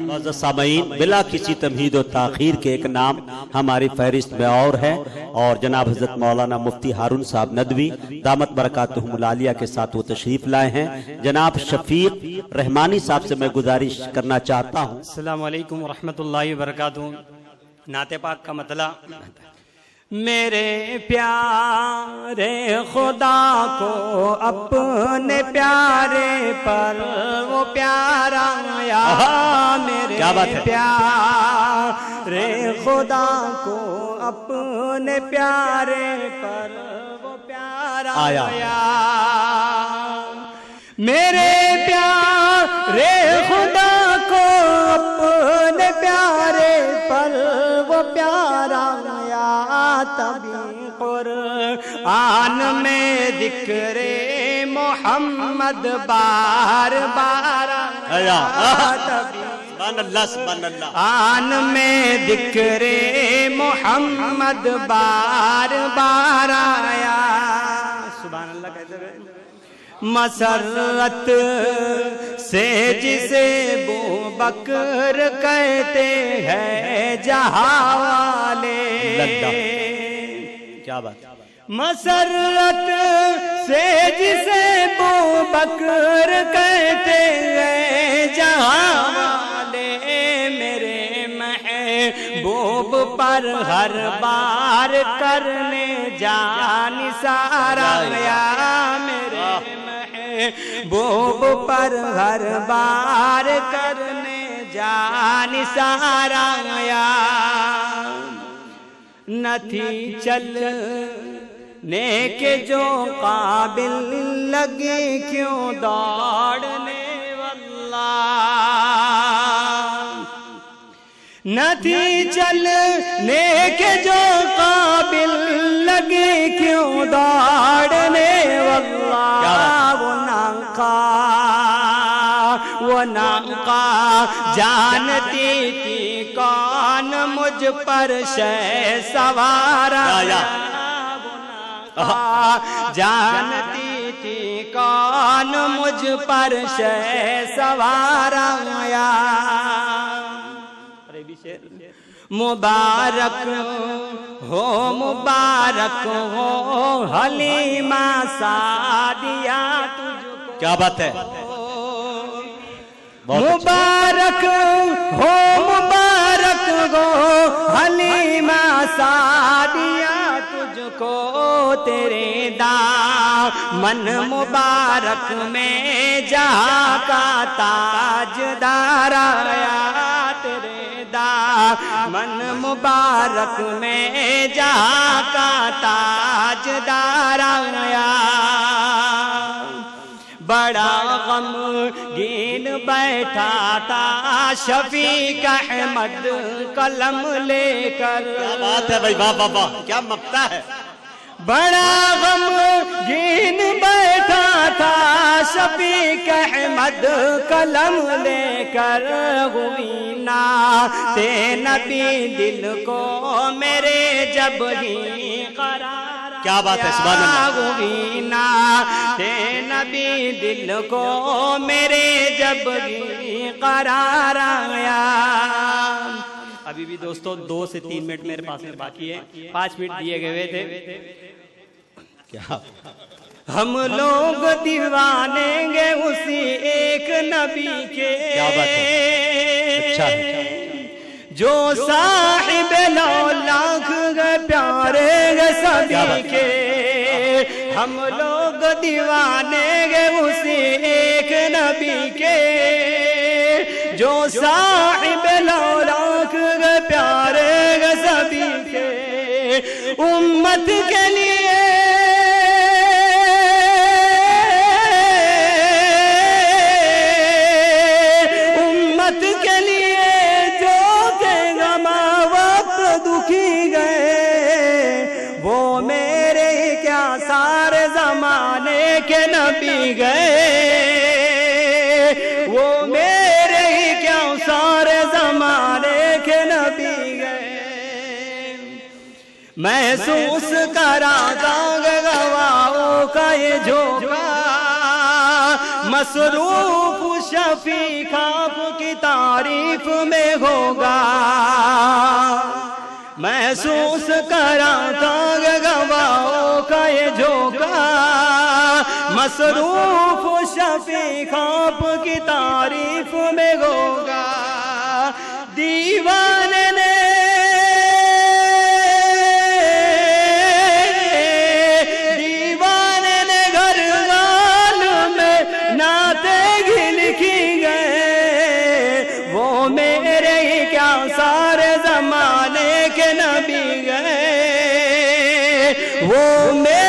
معزز سامعین، بلا کسی تمہید و تاخیر کے ایک نام ہماری فہرست میں اور ہے، اور جناب حضرت مولانا مفتی ہارون صاحب ندوی دامت برکاتہم العالیہ کے ساتھ وہ تشریف لائے ہیں۔ جناب شفیق رحمانی صاحب سے میں گزارش کرنا چاہتا ہوں۔ السلام علیکم ورحمۃ اللہ وبرکاتہ۔ نعت پاک کا مطلع: میرے پیارے خدا کو اپنے پیارے پر وہ پیارا آیا، میرے پیارے خدا کو اپنے پیارے پر وہ پیارا آیا، میرے پیارے خدا کو اپنے پیارے پر وہ پیارا آیا، تبھی قرآن میں ذکر محمد بار بار آیا، سبحان اللہ سبحان اللہ، آن میں ذکر محمد بار بار آیا، سبحان اللہ کہتے ہیں۔ مسرت سے جسے ابو بکر کہتے ہیں جہاں والے، کیا بات، مسرت سے جسے ابو بکر کہتے ہیں جہاں والے، میرے محبوب پر ہر بار کرنے جان سارا گیا، میرے محبوب پر ہر بار کرنے جان سارا گیا، نہ تھی چلنے کے جو قابل لگی کیوں دوڑنے واللہ، نہ تھی چلنے کے جو قابل لگی کیوں دوڑنے واللہ، وہ ناقا جانتی تھی کون مجھ پر شے سوارا، جانتی تھی کون مجھ پر شے سوارا، مبارک ہو حلیمہ سعدیہ تجھ کو، کیا بات ہے، مبارک ہو حلیمہ سعدیہ تجھ کو، تیرے دامن مبارک میں جہاں کا تاجدار آیا، تیرے دامن مبارک میں جہاں کا تاجدار آیا، بڑا غمگین بیٹھا تھا شفیق احمد قلم لے کر، کیا بات ہے بھائی، واہ واہ واہ، کیا مقطع ہے، بڑا غمگین بیٹھا تھا شفیق احمد قلم لے کر، ہوئی نعت نبی دل کو میرے جب ہی قرار، کیا بات ہے، سبحان اللہ، ہوئی نعت نبی دل کو میرے جب ہی قرار آیا۔ ابھی بھی دوستو 2 سے 3 منٹ میرے پاس میں باقی ہے، 5 منٹ دیے گئے تھے، کیا ہم لوگ دیوانیں گے اسی ایک نبی کے، کیا بات ہے، اچھا ہے، جو صاحب 9 لاکھ گے پیارے گے سبھی کے، ہم لوگ دیوانے گے اسی ایک نبی کے، جو صاحب 9 لاکھ گے پیارے گے سبھی کے، امت کے لیے کے نبی گئے، وہ میرے ہی کیا سارے زمانے کے نبی گئے، محسوس کرا گواہوں کا یہ جھوکا، مصروف شفیع آپ کی تعریف میں ہوگا محسوس کراتا گواہوں کا یہ جھوکا مصروف شفیع آپ کی تعریف میں ہوگا دیوانے نے گھر گال میں نعتیں لکھی گئے وہ میرے ہی کیا سارے زمانے کے نبی گئے وہ میرے